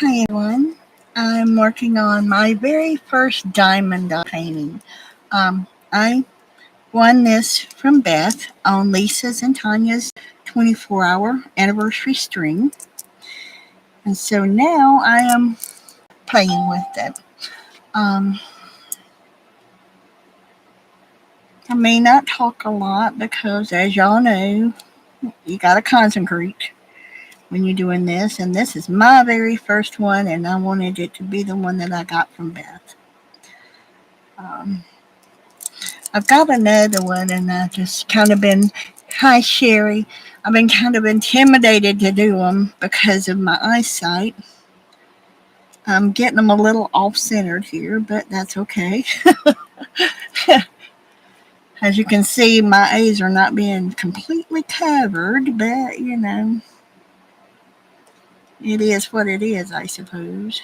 Hi everyone. I'm working on my very first diamond dot painting. I won this from Beth on Lisa's and Tanya's 24-hour anniversary stream. And so now I am playing with it. Um, I may not talk a lot because, as y'all know, you got to concentrate when you're doing this. And this is my very first one, and I wanted it to be the one that I got from Beth. Um, I've got another one, and I've just kind of been, hi Sherry, I've been kind of intimidated to do them because of my eyesight. I'm getting them a little off centered here, but that's okay. As you can see, my A's are not being completely covered, but it is what it is, I suppose.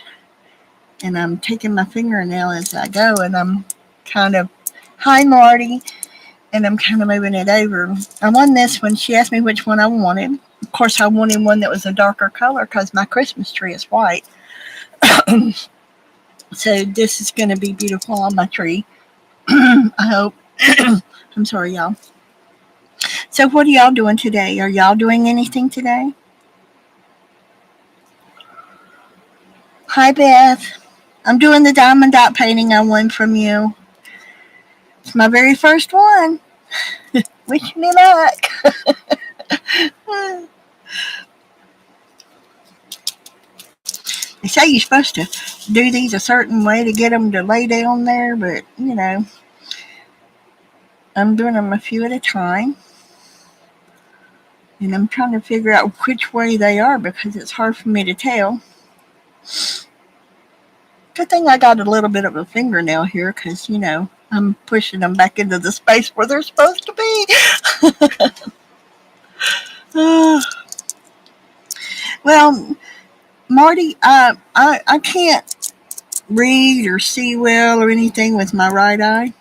And I'm taking my fingernail as I go, and I'm kind of, hi Marty, and I'm kind of moving it over. I won this one. She asked me which one I wanted. Of course, I wanted one that was a darker color because my Christmas tree is white. So this is going to be beautiful on my tree. I hope. I'm sorry, y'all. So what are y'all doing today? Are y'all doing anything today? Hi, Beth. I'm doing the diamond dot painting I won from you. It's my very first one. Wish me luck. They say you're supposed to do these a certain way to get them to lay down there, but I'm doing them a few at a time. And I'm trying to figure out which way they are because it's hard for me to tell. Good thing I got a little bit of a fingernail here because, I'm pushing them back into the space where they're supposed to be. Well, Marty, I can't read or see well or anything with my right eye.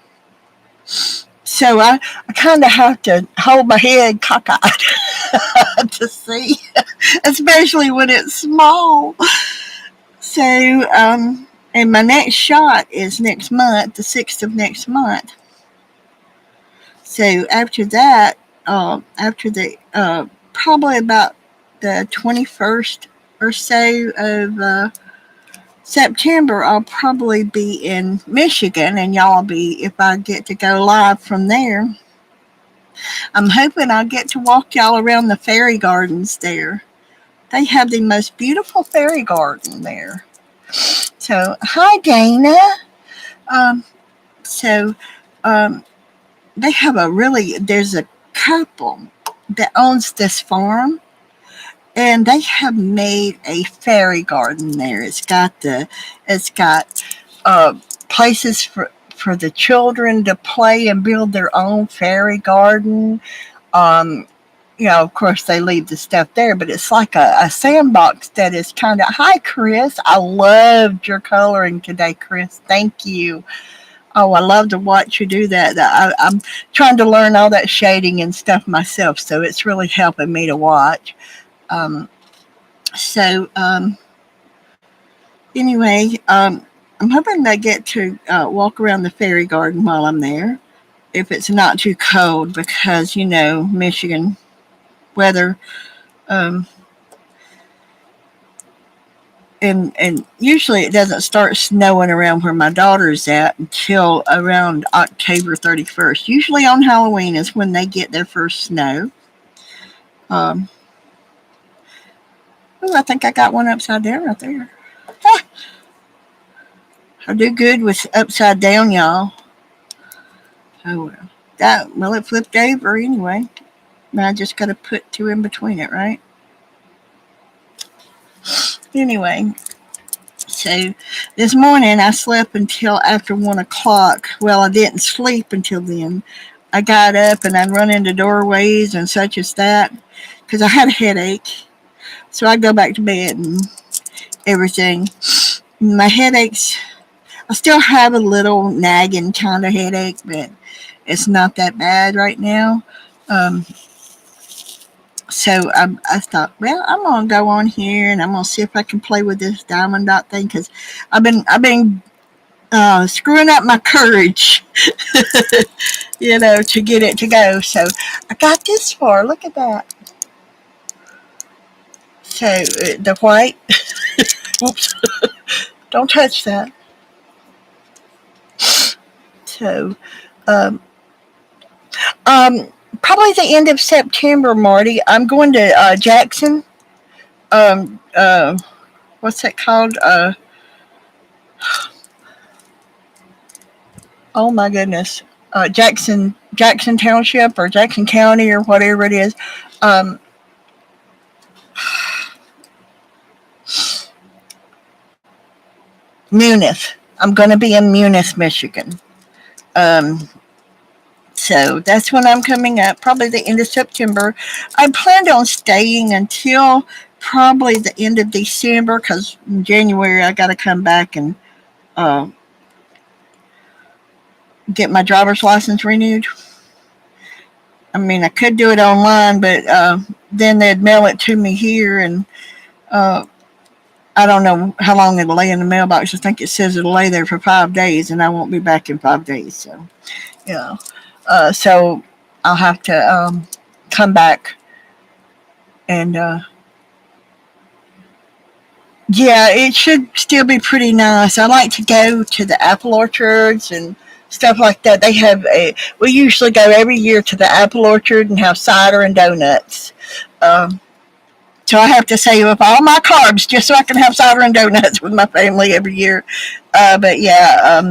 So I kind of have to hold my head cockeyed to see, especially when it's small. So, and my next shot is next month, the 6th of next month. So after that, after the, probably about the 21st or so of September, I'll probably be in Michigan, and y'all will be, if I get to go live from there. I'm hoping I'll get to walk y'all around the fairy gardens there. They have the most beautiful fairy garden there. So, hi Dana. Um, so, um, they have there's a couple that owns this farm, and they have made a fairy garden there. It's got places for the children to play and build their own fairy garden. Um, of course, they leave the stuff there, but it's like a sandbox that is kind of. Hi, Chris. I loved your coloring today, Chris. Thank you. Oh, I love to watch you do that. I'm trying to learn all that shading and stuff myself, so it's really helping me to watch. Um, so, anyway, I'm hoping I get to walk around the fairy garden while I'm there, if it's not too cold, because Michigan weather, um, and usually it doesn't start snowing around where my daughter's at until around October 31st. Usually on Halloween is when they get their first snow. Um, I think I got one upside down right there. Ah, I do good with upside down, y'all. Oh well. It flipped over anyway. I just got to put two in between it, right? Anyway, so this morning I slept until after 1 o'clock. Well, I didn't sleep until then. I got up and I'd run into doorways and such as that because I had a headache. So I go back to bed and everything. My headaches, I still have a little nagging kind of headache, but it's not that bad right now. Um, So I thought, well, I'm gonna go on here and I'm gonna see if I can play with this diamond dot thing because I've been screwing up my courage, to get it to go. So I got this far. Look at that. So the white. Oops! Don't touch that. So um, um, probably the end of September, Marty. I'm going to Jackson. Um, uh, what's that called? Oh my goodness. Jackson Township or Jackson County or whatever it is. Um, Munith. I'm going to be in Munith, Michigan. Um, so that's when I'm coming up, probably the end of September. I planned on staying until probably the end of December because in January I got to come back and uh, get my driver's license renewed. I mean, I could do it online, but then they'd mail it to me here, and uh, I don't know how long it'll lay in the mailbox. I think it says it'll lay there for 5 days, and I won't be back in 5 days. So, yeah. So I'll have to come back and yeah, it should still be pretty nice. I like to go to the apple orchards and stuff like that. We usually go every year to the apple orchard and have cider and donuts. Um, so I have to save up all my carbs just so I can have cider and donuts with my family every year. But yeah,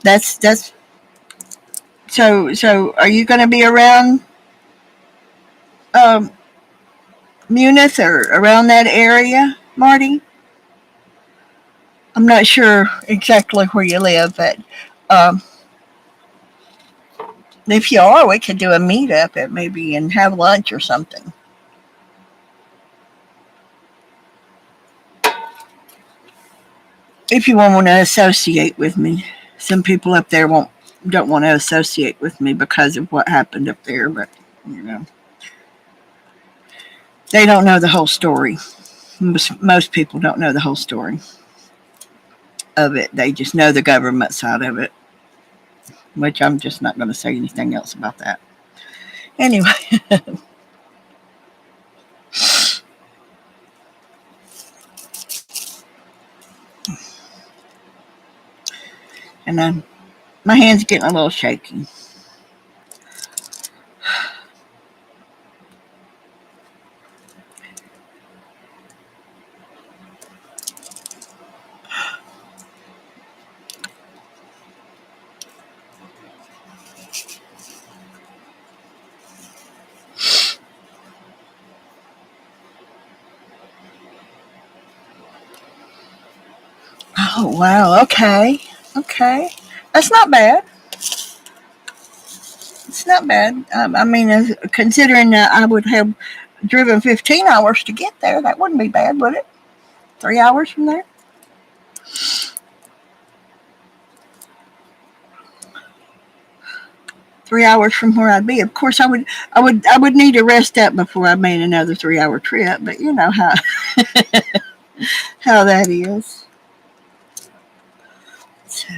that's so. Are you going to be around um, Munich or around that area, Marty? I'm not sure exactly where you live, but um, if you are, we could do a meetup at maybe and have lunch or something. If you want to associate with me, some people up there won't don't want to associate with me because of what happened up there, but you know they don't know the whole story. Most people don't know the whole story of it. They just know the government side of it, which I'm just not going to say anything else about that. Anyway, and then my hand's getting a little shaky. Oh wow. Okay. Okay. That's not bad. It's not bad. I mean, considering that I would have driven 15 hours to get there, that wouldn't be bad, would it? 3 hours from there. 3 hours from where I'd be. Of course, I would need to rest up before I made another 3 hour trip. But you know how that is. So,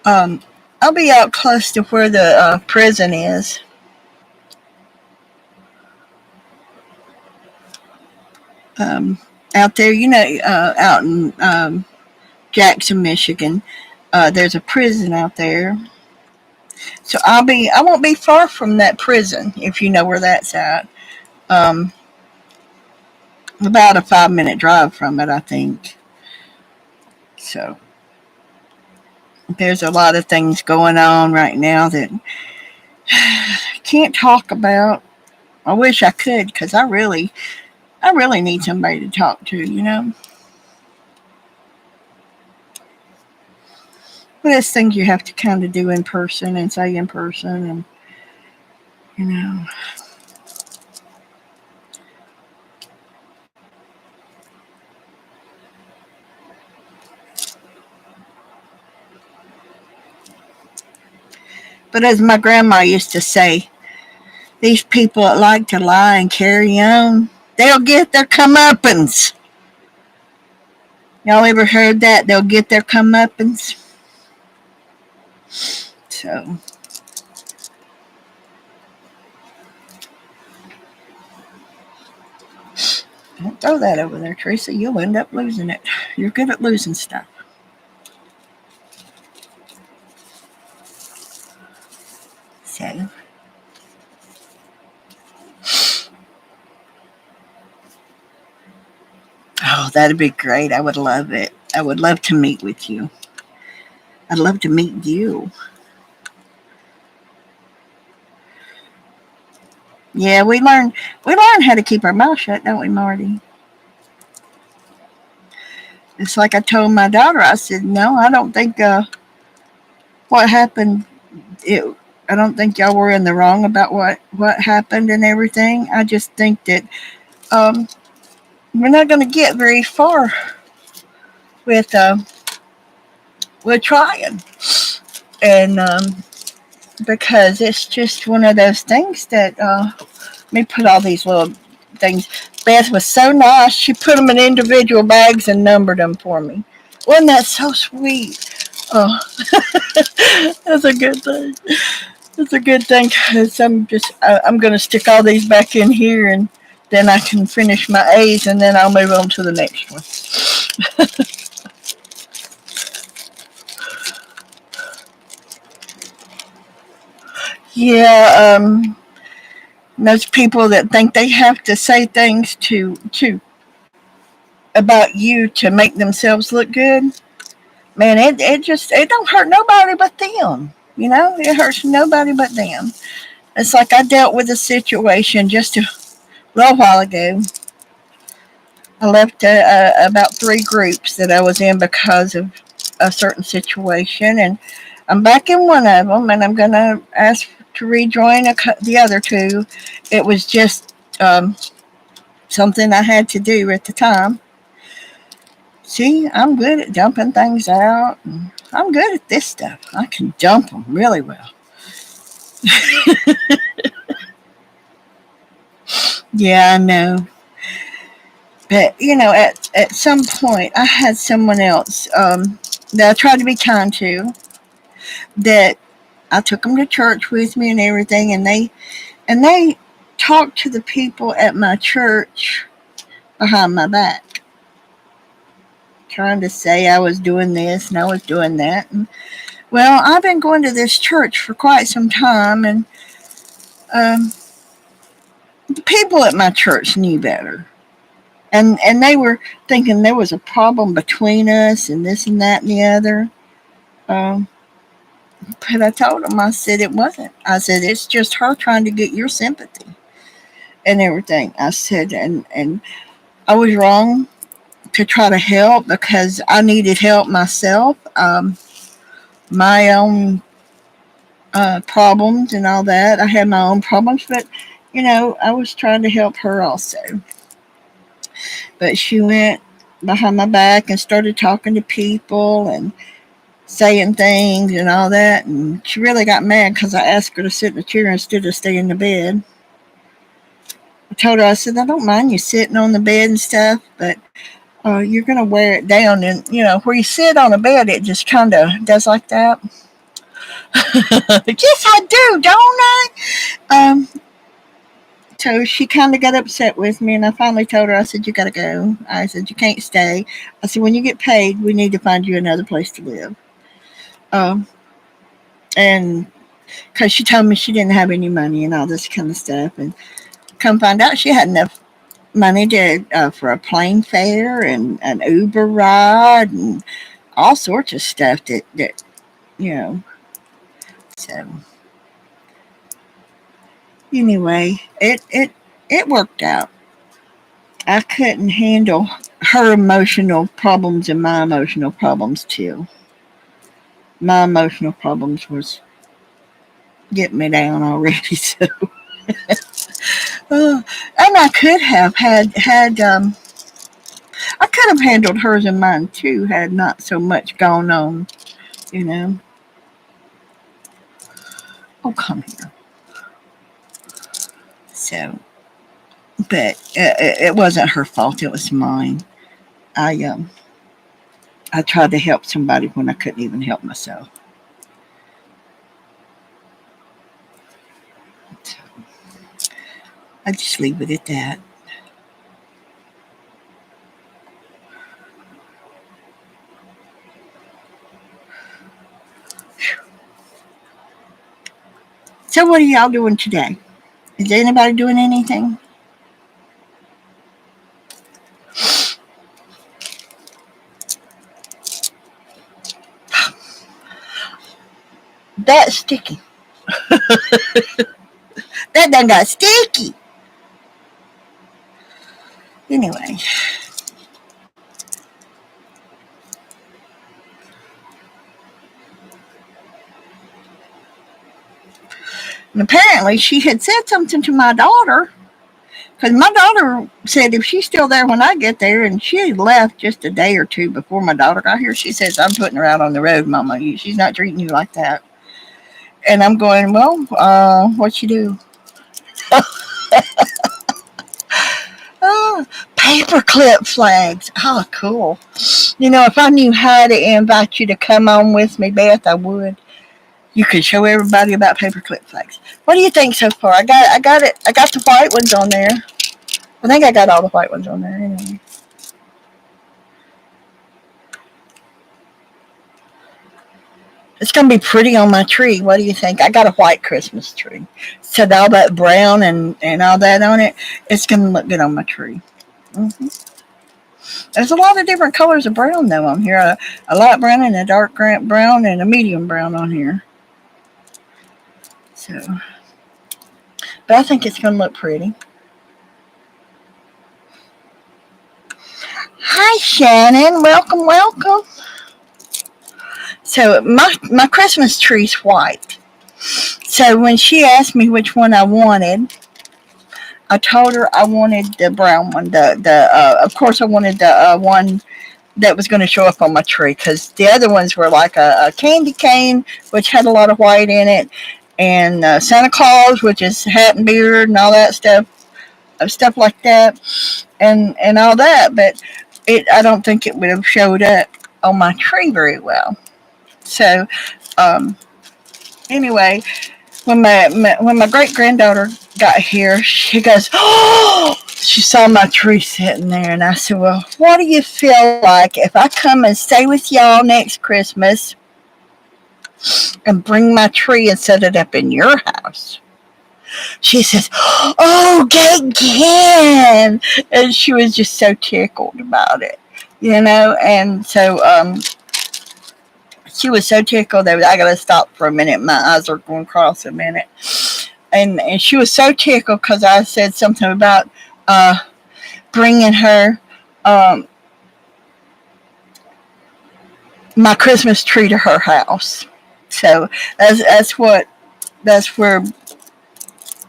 um, I'll be out close to where the prison is. Um, Out there, out in Jackson, Michigan. There's a prison out there. So I won't be far from that prison if you know where that's at. Um, about a 5 minute drive from it, I think. So there's a lot of things going on right now that I can't talk about. I wish I could because I really need somebody to talk to. But it's things you have to kind of do in person and say in person, and you know. But as my grandma used to say, these people that like to lie and carry on, they'll get their comeuppance. Y'all ever heard that? They'll get their comeuppance. So, don't throw that over there, Teresa. You'll end up losing it. You're good at losing stuff. So, oh, that'd be great. I would love it. I would love to meet with you. I'd love to meet you. Yeah, we learn how to keep our mouth shut, don't we, Marty? It's like I told my daughter. I said, no, I don't think what happened. It, I don't think y'all were in the wrong about what happened and everything. I just think that um, we're not going to get very far with trying, and because it's just one of those things that let me put all these little things. Beth was so nice. She put them in individual bags and numbered them for me. Wasn't that so sweet? Oh, that's a good thing. That's a good thing because I'm going to stick all these back in here and then I can finish my A's and then I'll move on to the next one. Yeah, those people that think they have to say things to about you to make themselves look good, man, it don't hurt nobody but them. It hurts nobody but them. It's like I dealt with a situation just a little while ago. I left about three groups that I was in because of a certain situation, and I'm back in one of them, and I'm going to ask to rejoin the other two. It was just something I had to do at the time. See, I'm good at dumping things out. And I'm good at this stuff. I can dump them really well. Yeah, I know. But, at some point, I had someone else that I tried to be kind to, that I took them to church with me and everything, and they talked to the people at my church behind my back, trying to say I was doing this and I was doing that. And, well, I've been going to this church for quite some time, and um, the people at my church knew better. And they were thinking there was a problem between us and this and that and the other. Um, but I told them, I said it wasn't. I said it's just her trying to get your sympathy and everything. I said, and I was wrong to try to help because I needed help myself. My own problems and all that. I had my own problems, but I was trying to help her also. But she went behind my back and started talking to people and saying things and all that. And she really got mad because I asked her to sit in the chair instead of stay in the bed. I told her, I said, I don't mind you sitting on the bed and stuff, but you're going to wear it down. And, where you sit on a bed, it just kind of does like that. Yes, I do, don't I? Um, so she kind of got upset with me, and I finally told her, I said, you got to go. I said, you can't stay. I said, when you get paid, we need to find you another place to live. Um, and because she told me she didn't have any money and all this kind of stuff. And come find out she had enough money to for a plane fare and an Uber ride and all sorts of stuff that you know. So anyway, it worked out. I couldn't handle her emotional problems and my emotional problems too. My emotional problems was getting me down already. So, and I could have had I could have handled hers and mine too had not so much gone on. You know. Oh, come here. So, but it wasn't her fault. It was mine. I um I tried to help somebody when I couldn't even help myself. So I just leave it at that. So what are y'all doing today? Is anybody doing anything? That's sticky. That done got sticky. Anyway, and apparently she had said something to my daughter because my daughter said if she's still there when I get there, and she had left just a day or two before my daughter got here. She says, I'm putting her out on the road, Mama. She's not treating you like that. And I'm going, well, what you do? Oh, paperclip flags. Oh, cool. You know, if I knew how to invite you to come on with me, Beth, I would. You could show everybody about paperclip flags. What do you think so far? I got it. I got the white ones on there. I think I got all the white ones on there anyway. It's gonna be pretty on my tree. What do you think? I got a white Christmas tree. So all that brown and all that on it, it's gonna look good on my tree. Hmm. There's a lot of different colors of brown though on here. A light brown and a dark brown and a medium brown on here. So, but I think it's gonna look pretty. Hi Shannon, welcome, welcome. So my Christmas tree's white. So when she asked me which one I wanted, I told her I wanted the brown one. The of course I wanted the one that was going to show up on my tree because the other ones were like a candy cane, which had a lot of white in it, and Santa Claus, which is hat and beard and all that stuff like that, and all that. But I don't think it would have showed up on my tree very well. So um, anyway, when my great granddaughter got here, she goes, "Oh!" She saw my tree sitting there, and I said, "Well, what do you feel like if I come and stay with y'all next Christmas and bring my tree and set it up in your house?" She says, "Oh, again!" And she was just so tickled about it, And so she was so tickled that I gotta stop for a minute. My eyes are going across a minute. And she was so tickled because I said something about uh, bringing her um, my Christmas tree to her house. So that's where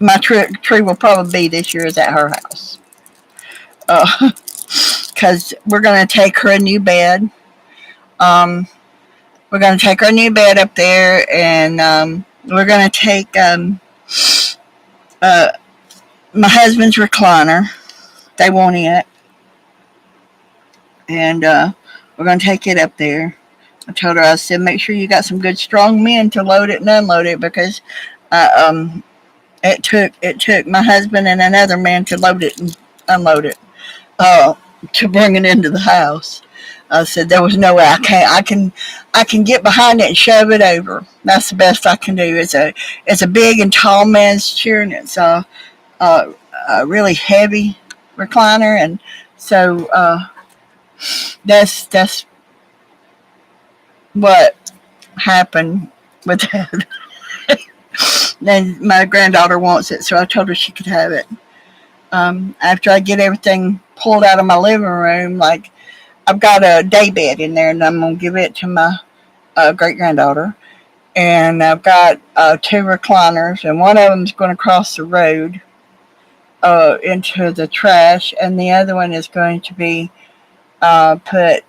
my tree will probably be this year is at her house. Because we're gonna take her a new bed. Um, we're gonna take her new bed up there, and we're gonna take uh, my husband's recliner. They want it, and we're gonna take it up there. I told her, I said, make sure you got some good strong men to load it and unload it because it took my husband and another man to load it and unload it uh, to bring it into the house. I said there was no way I can get behind it and shove it over. That's the best I can do. It's a big and tall man's chair, and it's a, a really heavy recliner, and so that's what happened with that. Then my granddaughter wants it, so I told her she could have it. After I get everything pulled out of my living room, like I've got a day bed in there, and I'm gonna give it to my great granddaughter. And I've got two recliners, and one of them's going to cross the road into the trash, and the other one is going to be put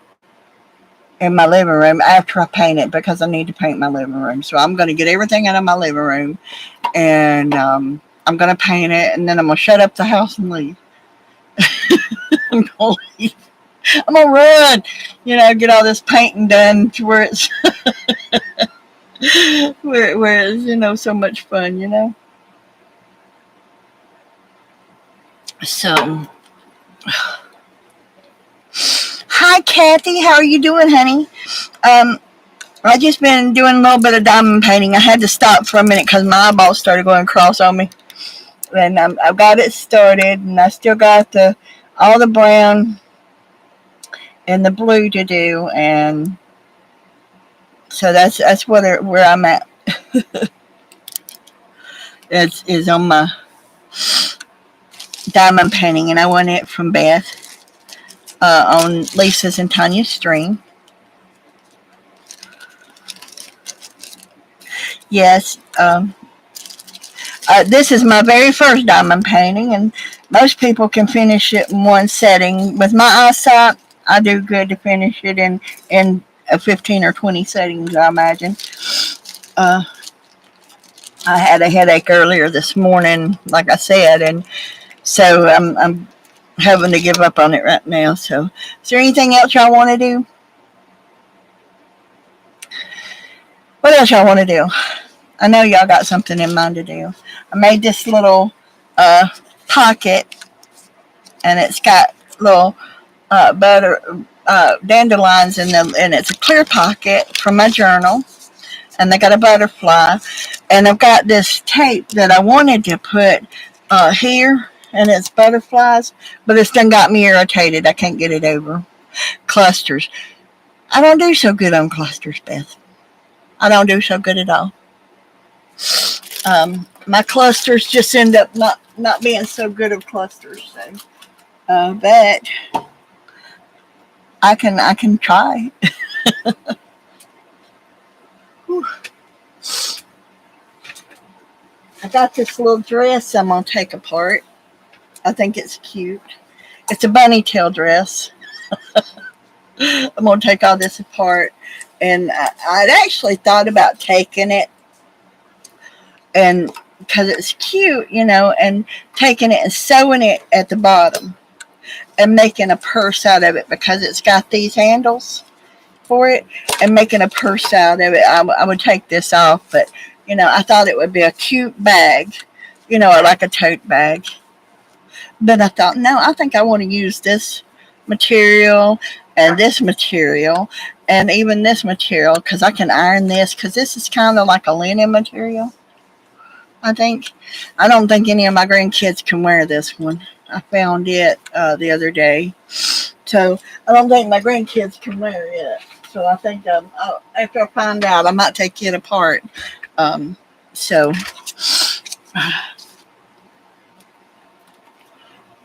in my living room after I paint it because I need to paint my living room. So I'm going to get everything out of my living room and I'm going to paint it and then I'm going to shut up the house and leave. I'm going to leave. I'm going to run, get all this painting done to where it's where it's so much fun. So hi Kathy, how are you doing, honey? I just been doing a little bit of diamond painting. I had to stop for a minute because my eyeballs started going across on me, and I've got it started, and I still got all the brown and the blue to do, and so that's where I'm at. is on my diamond painting, and I won it from BETH on Lisa's and Tanya's stream. Yes, this is my very first diamond painting, and most people can finish it in one setting. With my eyesight, I do good to finish it in 15 or 20 settings, I imagine. I had a headache earlier this morning, like I said, and so I'm having to give up on it right now. So, is there anything else y'all want to do? What else y'all want to do? I know y'all got something in mind to do. I made this little pocket, and it's got little dandelions in them, and it's a clear pocket from my journal. And they got a butterfly, and I've got this tape that I wanted to put here, and it's butterflies, but it's done got me irritated. I can't get it over. Clusters. I don't do so good on clusters, Beth. I don't do so good at all. My clusters just end up not being so good of clusters. So, but I can try. I got this little dress I'm going to take apart. I think it's cute. It's a bunny tail dress. I'm going to take all this apart. And I'd actually thought about taking it, and because it's cute, and taking it and sewing it at the bottom and making a purse out of it because it's got these handles for it, and making a purse out of it. I would take this off, but I thought it would be a cute bag, like a tote bag. But I thought, no, I think I want to use this material and this material and even this material because I can iron this because this is kind of like a linen material, I think. I don't think any of my grandkids can wear this one. I found it the other day. So I don't think my grandkids can wear it. So I think after I find out, I might take it apart. So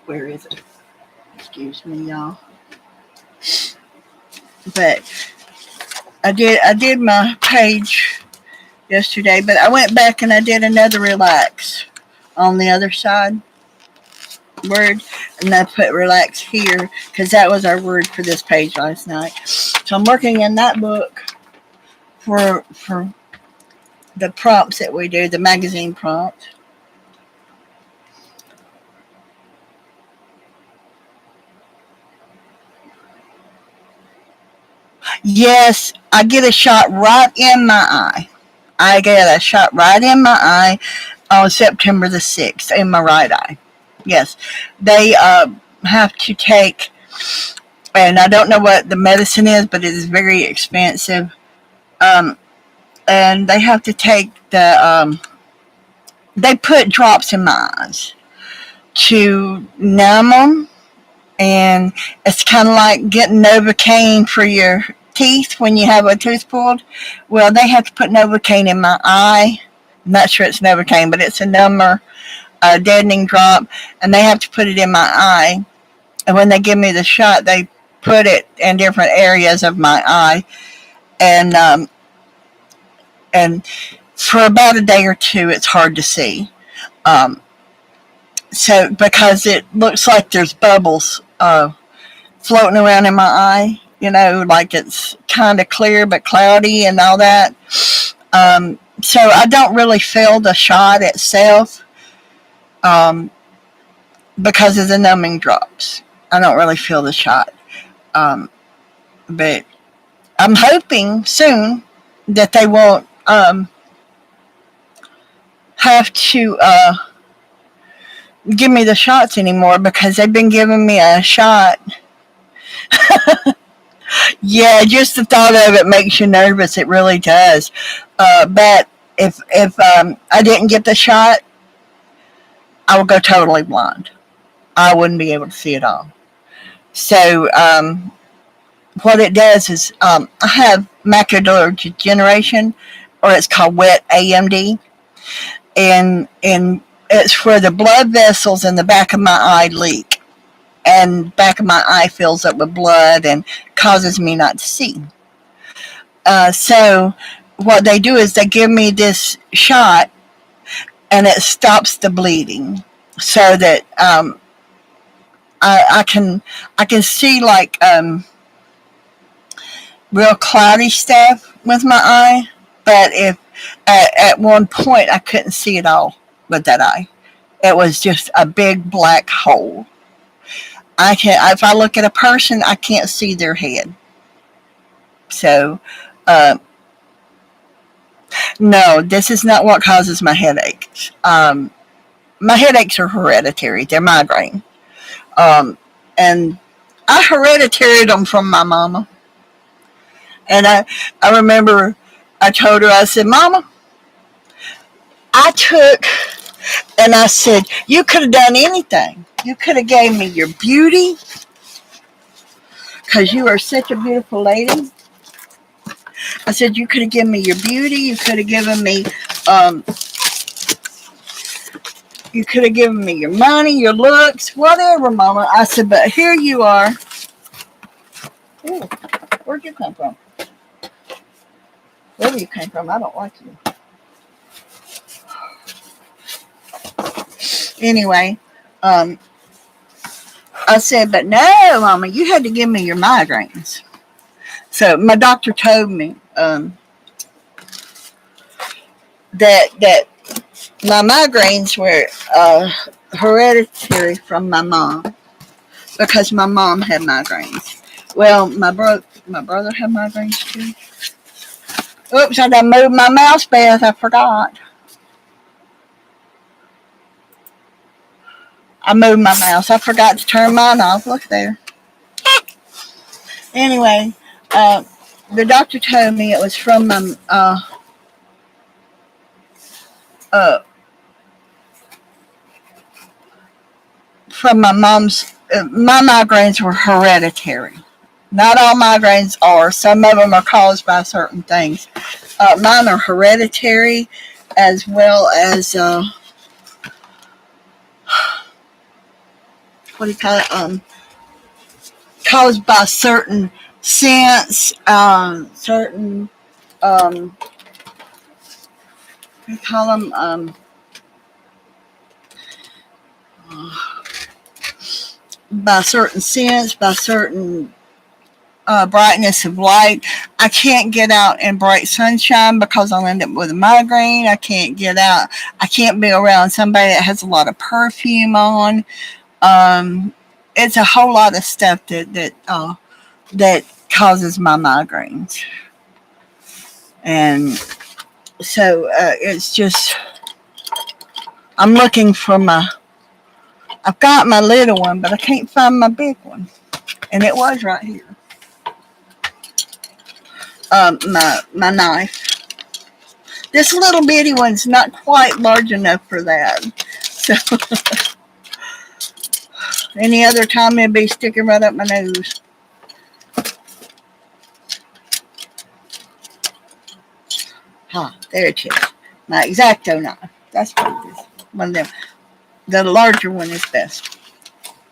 where is it? Excuse me, y'all. But I did my page yesterday, but I went back and I did another relax on the other side word, and I put relax here because that was our word for this page last night. So I'm working in that book for the prompts that we do, the magazine prompt. Yes, I get a shot right in my eye. I get a shot right in my eye on September the 6th in my right eye. Yes, they have to take, and I don't know what the medicine is, but it is very expensive. And they have to take they put drops in my eyes to numb them, and it's kind of like getting Novocaine for your teeth when you have a tooth pulled. Well, they have to put Novocaine in my eye. I'm not sure it's Novocaine, but it's a number, a deadening drop, and they have to put it in my eye. And when they give me the shot, they put it in different areas of my eye, and for about a day or two, it's hard to see. So because it looks like there's bubbles floating around in my eye, like it's kind of clear but cloudy and all that. So I don't really feel the shot itself um, because of the numbing drops. I don't really feel the shot. Um, but I'm hoping soon that they won't have to give me the shots anymore because they've been giving me a shot. Yeah, just the thought of it makes you nervous. It really does. But if I didn't get the shot, I would go totally blind. I wouldn't be able to see at all. So what it does is I have macular degeneration, or it's called wet AMD, and it's where the blood vessels in the back of my eye leak, and back of my eye fills up with blood and causes me not to see. So what they do is they give me this shot, and it stops the bleeding, so that I can see like real cloudy stuff with my eye. But if at one point I couldn't see it all with that eye, it was just a big black hole. If I look at a person, I can't see their head. So, uh, no, this is not what causes my headaches. My headaches are hereditary; they're migraine, um, and I hereditaried them from my mama. And I remember I told her, I said, "Mama, I took," and I said, "You could have done anything. You could have gave me your beauty, because you are such a beautiful lady." I said, "You could have given me your beauty. Um, you could have given me your money, your looks, whatever, Mama." I said, "But here you are." Ooh, where'd you come from? Wherever you came from, I don't like you. Anyway, um, I said, "But no, Mama, you had to give me your migraines." So my doctor told me that my migraines were hereditary from my mom, because my mom had migraines. Well, my brother had migraines too. Oops, I done moved my mouse, Beth. I forgot. I moved my mouse. I forgot to turn mine off. Look there. Anyway, uh, the doctor told me it was uh, from my mom's. My migraines were hereditary. Not all migraines are. Some of them are caused by certain things. Mine are hereditary, as well as what do you call it? Caused by certain scents, certain we call them by certain scents, by certain brightness of light. I can't get out in bright sunshine because I'll end up with a migraine. I can't get out. I can't be around somebody that has a lot of perfume on. Um, it's a whole lot of stuff that causes my migraines, and so it's just I'm looking for my. I've got my little one, but I can't find my big one, and it was right here. My knife. This little bitty one's not quite large enough for that. So any other time it'd be sticking right up my nose. There it is. My X-Acto knife. That's what it is. One of them. The larger one is best.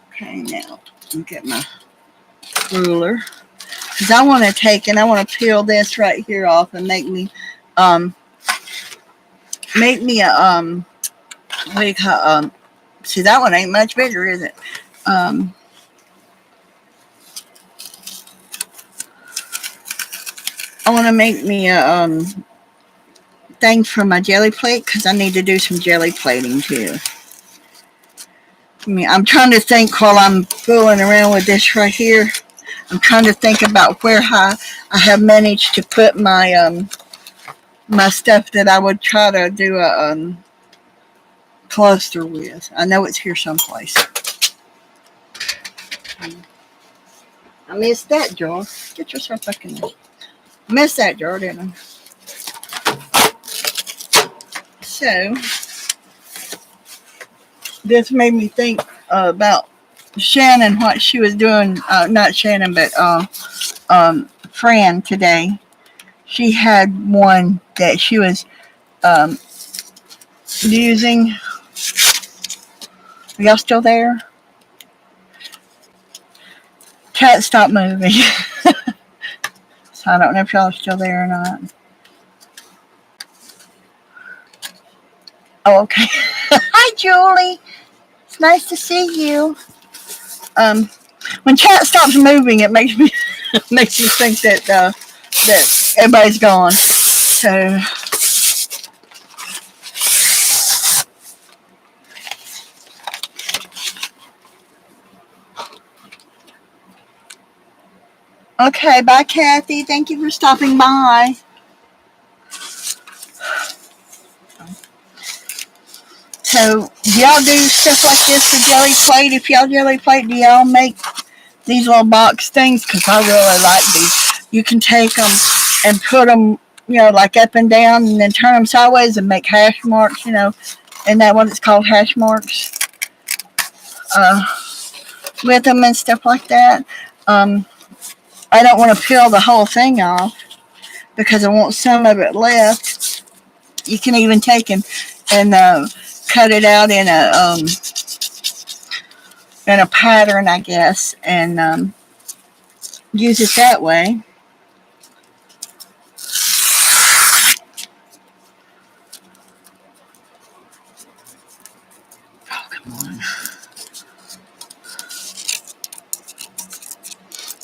Okay, now I'll get my ruler, because I want to peel this right here off and um make me a what do you call see, that one ain't much bigger, is it? Um I want to make me a thing for my jelly plate because I need to do some jelly plating too. I mean, I'm trying to think while I'm fooling around with this right here. I'm trying to think about where I have managed to put my stuff that I would try to do a cluster with. I know it's here someplace. I missed that jar. Get yourself back in there. I missed that jar, didn't I? So this made me think about Shannon, what she was doing. Not Shannon, but Fran today. She had one that she was um, using. Are y'all still there? Cat stopped moving. So I don't know if y'all are still there or not. Oh, okay. Hi, Julie. It's nice to see you. When chat stops moving, it makes me makes me think that everybody's gone. So okay, bye, Kathy. Thank you for stopping by. So do y'all do stuff like this for jelly plate? If y'all jelly plate, do y'all make these little box things? Because I really like these. You can take them and put them, like up and down, and then turn them sideways and make hash marks. Isn't that what it's called, hash marks? With them and stuff like that. I don't want to peel the whole thing off because I want some of it left. You can even take and cut it out in a pattern, I guess, and use it that way. Oh, come on.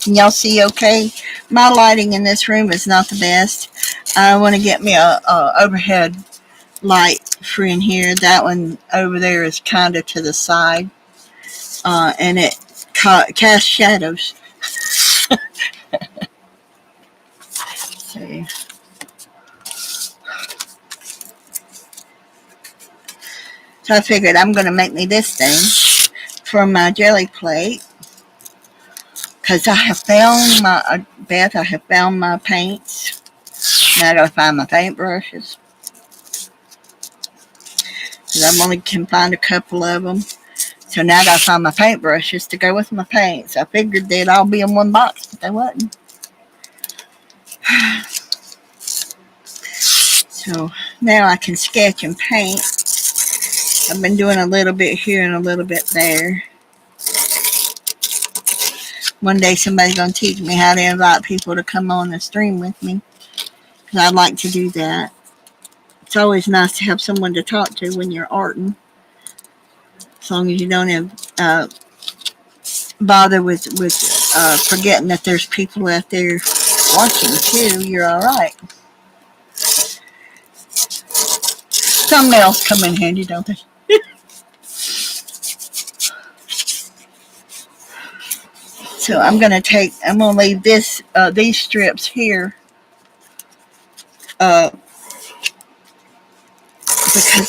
Can y'all see okay? My lighting in this room is not the best. I want to get me a overhead light for in here. That one over there is kind of to the side, and it casts shadows. See. So I figured I'm going to make me this thing for my jelly plate. Because I have found my, Beth, I have found my paints. Now I gotta find my paintbrushes. Because I only can find a couple of them. So now I gotta find my paintbrushes to go with my paints. I figured they'd all be in one box, but they wasn't. So now I can sketch and paint. I've been doing a little bit here and a little bit there. One day somebody's going to teach me how to invite people to come on and stream with me. Because I'd like to do that. It's always nice to have someone to talk to when you're arting. As long as you don't have, bother with forgetting that there's people out there watching too, you're all right. Thumbnails come in handy, don't they? So I'm gonna leave these strips here, because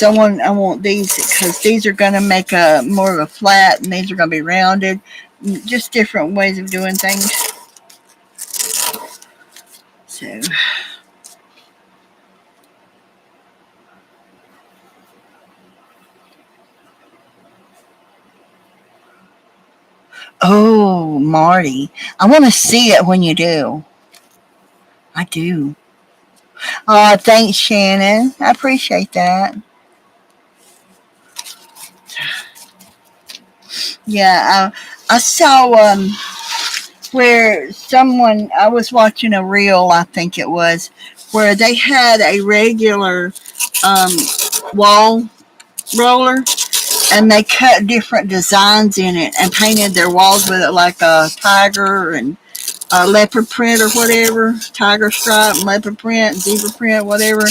I want these, because these are gonna make a more of a flat, and these are gonna be rounded. Just different ways of doing things. So. Oh, Marty. I want to see it when you do. I do. Oh, thanks, Shannon. I appreciate that. Yeah, I saw where I was watching a reel, I think it was, where they had a regular wall roller, and they cut different designs in it and painted their walls with it, like a tiger and leopard print or whatever, tiger stripe, leopard print, zebra print, whatever,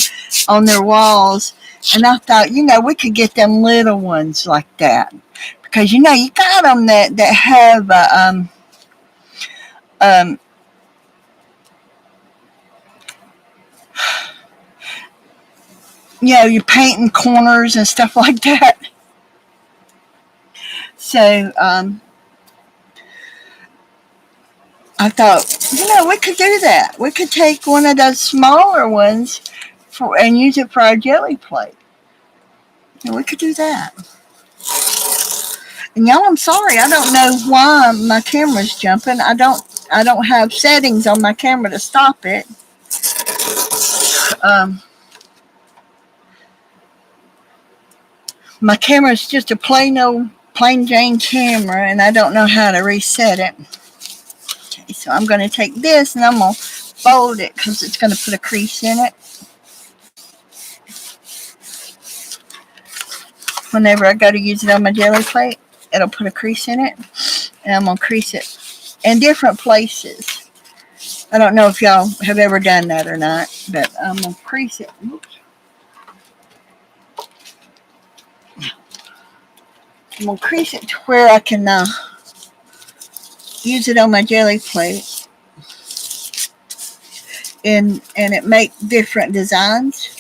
on their walls. And I thought, we could get them little ones like that. Because, you got them that have, um, you're painting corners and stuff like that. So, I thought, we could do that. We could take one of those smaller ones and use it for our jelly plate. We could do that. And y'all, I'm sorry, I don't know why my camera's jumping. I don't have settings on my camera to stop it. My camera's just a plain Jane camera, and I don't know how to reset it. Okay, so I'm going to take this and I'm going to fold it because it's going to put a crease in it. Whenever I go to use it on my jelly plate, it'll put a crease in it, and I'm going to crease it in different places. I don't know if y'all have ever done that or not, but I'm going to crease it. Oops. I'm going to crease it to where I can use it on my jelly plate and it make different designs.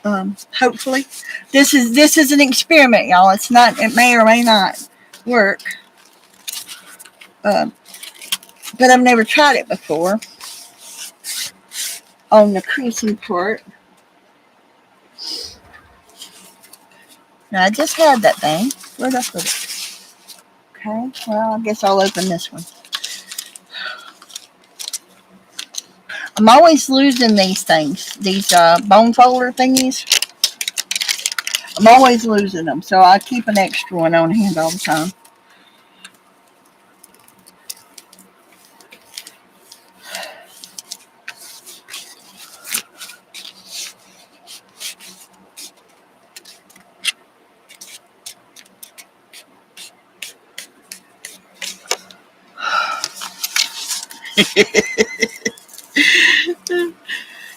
Hopefully, this is an experiment, y'all. It's not. It may or may not work, but I've never tried it before on the creasing part. Now I just had that thing. Where'd I put it? Okay. Well, I guess I'll open this one. I'm always losing these things. These bone folder thingies. I'm always losing them, so I keep an extra one on hand all the time.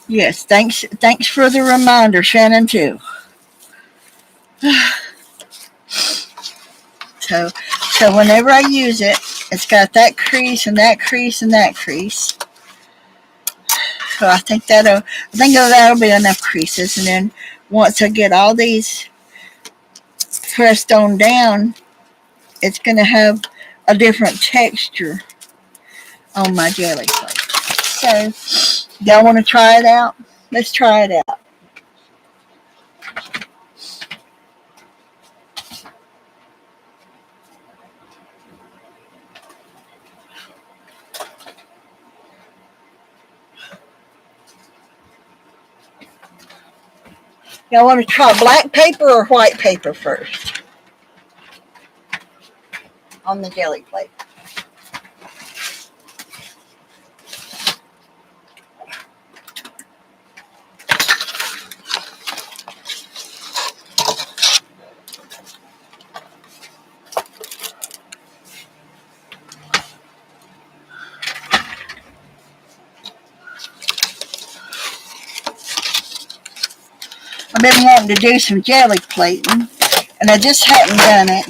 Yes, thanks for the reminder, Shannon, too. So whenever I use it, it's got that crease and that crease and that crease. So I think that'll be enough creases. And then once I get all these pressed on down, it's going to have a different texture on my jelly plate. So y'all want to try it out? Let's try it out. Y'all want to try black paper or white paper first on the jelly plate? I've been wanting to do some jelly plating, and I just hadn't done it.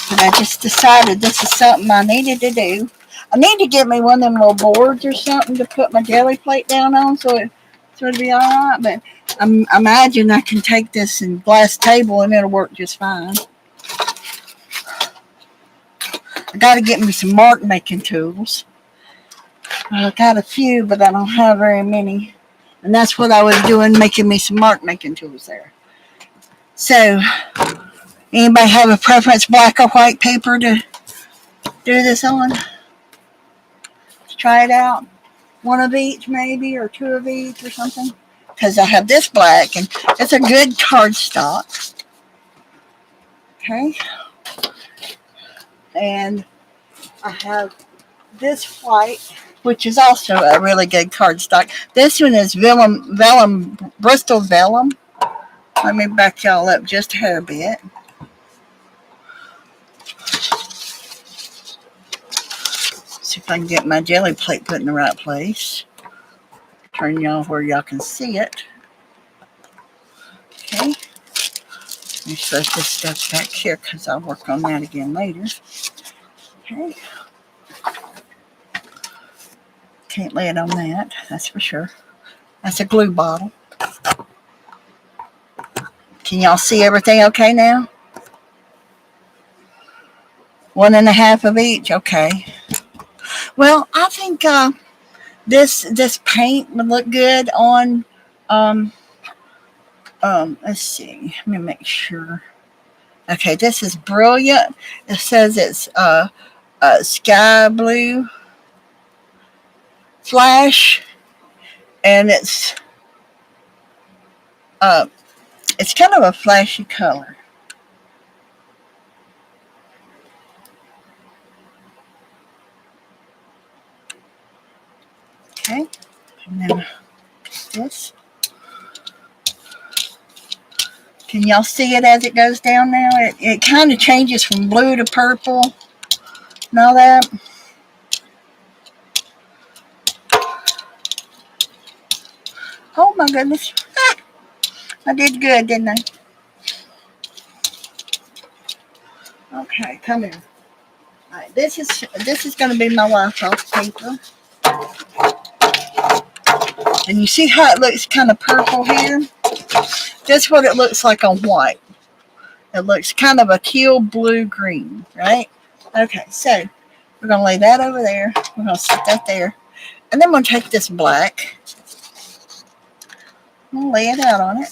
But I just decided this is something I needed to do. I need to get me one of them little boards or something to put my jelly plate down on so it'll be all right. But I imagine I can take this and glass table and it'll work just fine. I got to get me some mark making tools. I got a few, but I don't have very many. And that's what I was doing, making me some mark making tools there. So, anybody have a preference, black or white paper to do this on? Let's try it out. One of each maybe, or two of each or something. Because I have this black, and it's a good cardstock. Okay. And I have this white, which is also a really good cardstock. This one is Bristol Vellum. Let me back y'all up just a hair bit. see if I can get my jelly plate put in the right place. Turn y'all where y'all can see it. Okay. You're supposed to stuff back here because I'll work on that again later. Okay. Can't lay it on that, that's for sure. That's a glue bottle. Can y'all see everything okay now? 1.5 of each, okay. Well, I think this paint would look good on. Let's see. Let me make sure. Okay, this is brilliant. It says it's sky blue flash, and it's kind of a flashy color. Okay, and then this. Can y'all see it as it goes down now? It kind of changes from blue to purple and all that. Oh my goodness. I did good, didn't I? Okay, come here. All right, this is going to be my whiteoff paper. And you see how it looks kind of purple here? That's what it looks like on white. It looks kind of a teal blue green, right? Okay, so we're going to lay that over there. We're going to set that there. And then we're going to take this black. We'll lay it out on it.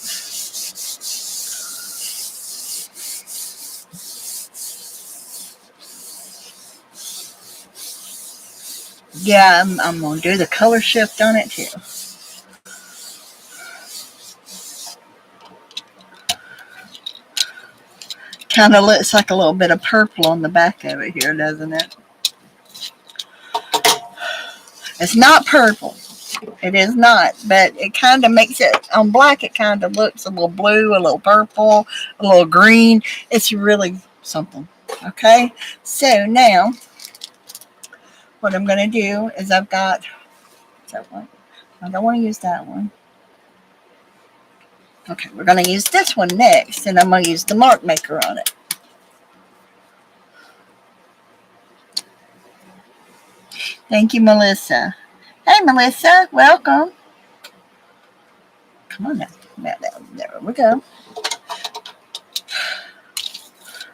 Yeah, I'm going to do the color shift on it too. Kind of looks like a little bit of purple on the back of it here, doesn't it? It's not purple. It is not, but it kind of makes it, on black it kind of looks a little blue, a little purple, a little green. It's really something. Okay, so now what I'm going to do is I've got, that one. I don't want to use that one. Okay, we're going to use this one next, and I'm going to use the mark maker on it. Thank you, Melissa. Hey, Melissa, welcome. Come on now. There we go.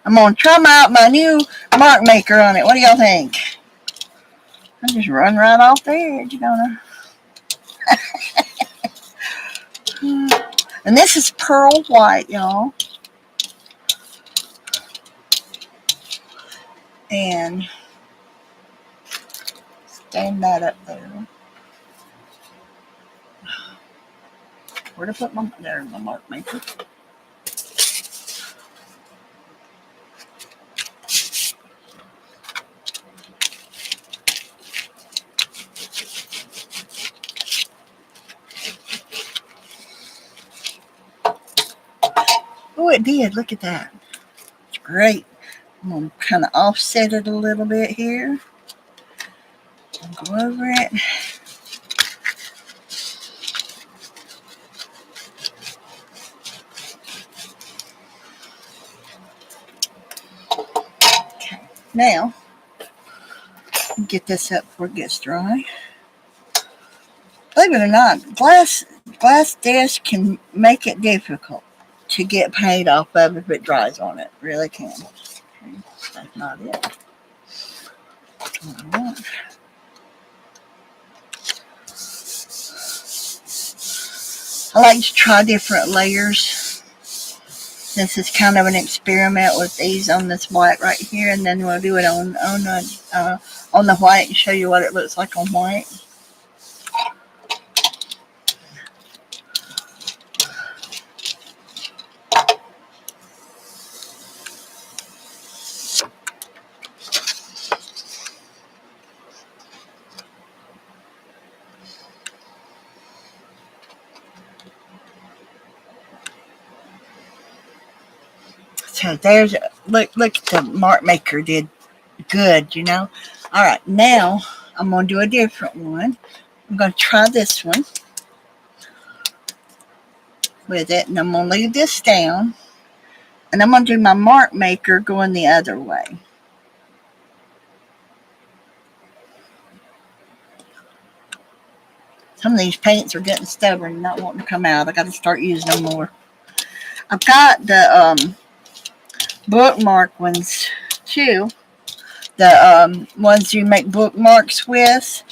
I'm going to try out my new mark maker on it. What do y'all think? I just run right off the edge, don't I? And this is pearl white, y'all. And stand that up there. Where to put my, there's my mark maker. Oh, it did. Look at that. It's great. I'm going to kind of offset it a little bit here. I'll go over it. Okay. Now, get this up before it gets dry. Believe it or not, glass desk can make it difficult to get paint off of if it dries on it. It really can. Okay, that's not it. Right. I like to try different layers. This is kind of an experiment with these on this white right here, and then we'll do it on the white and show you what it looks like on white. So look at the mark maker did good, you know. All right, now I'm going to do a different one. I'm going to try this one with it, and I'm going to leave this down, and I'm going to do my mark maker going the other way. Some of these paints are getting stubborn and not wanting to come out. I got to start using them more. I've got the bookmark ones too. The ones you make bookmarks with.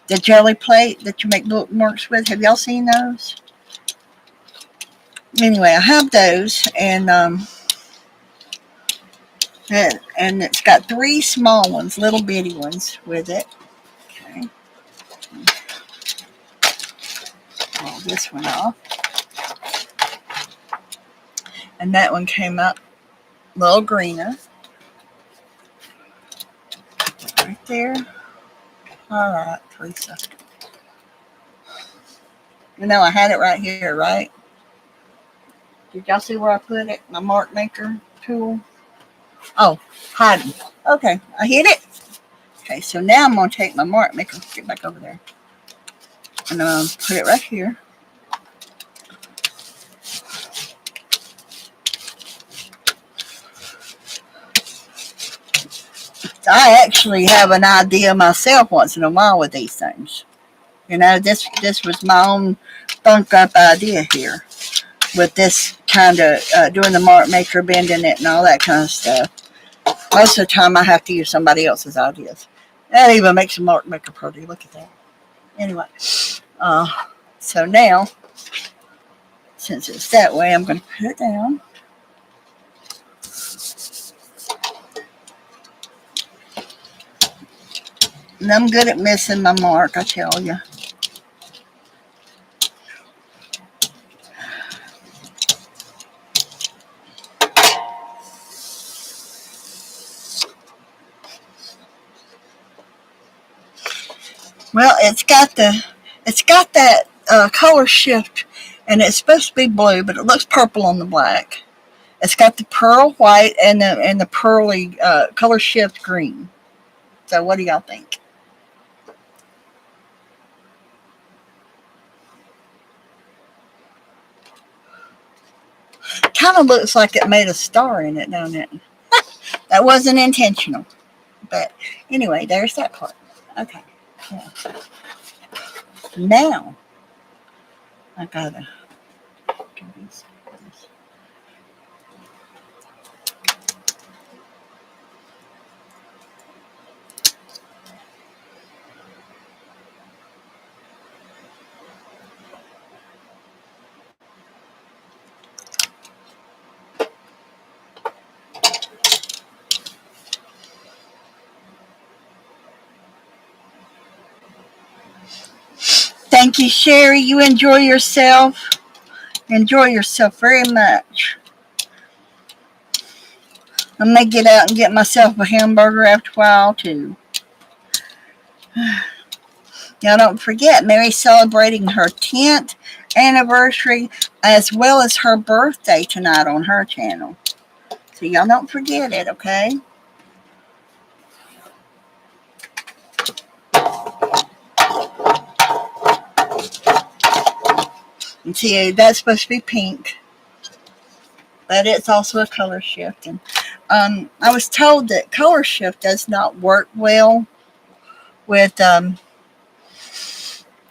The jelly plate that you make bookmarks with. Have y'all seen those? Anyway, I have those, and it's got 3 small ones, little bitty ones with it. Okay. Pull this one off. And that one came up a little greener. Right there. All right, Teresa. You know, I had it right here, right? Did y'all see where I put it? My mark maker tool. Oh, hiding. Okay, I hit it. Okay, so now I'm going to take my mark maker. Get back over there. And I'm going to put it right here. I actually have an idea myself once in a while with these things. You know, this was my own thunk up idea here with this kind of doing the mark maker, bending it, and all that kind of stuff. Most of the time, I have to use somebody else's ideas. That even makes a mark maker pretty. Look at that. Anyway, so now, since it's that way, I'm going to put it down. And I'm good at missing my mark, I tell you. Well, it's got that color shift, and it's supposed to be blue, but it looks purple on the black. It's got the pearl white and the pearly color shift green. So what do y'all think? Kind of looks like it made a star in it, don't it? That wasn't intentional. But anyway, there's that part. Okay. Yeah. Now, I gotta do this. Thank you, Sherry. You enjoy yourself. Enjoy yourself very much. I may get out and get myself a hamburger after a while, too. Now, don't forget, Mary's celebrating her 10th anniversary as well as her birthday tonight on her channel. So y'all don't forget it, okay? And see, that's supposed to be pink. But it's also a color shift. And I was told that color shift does not work well with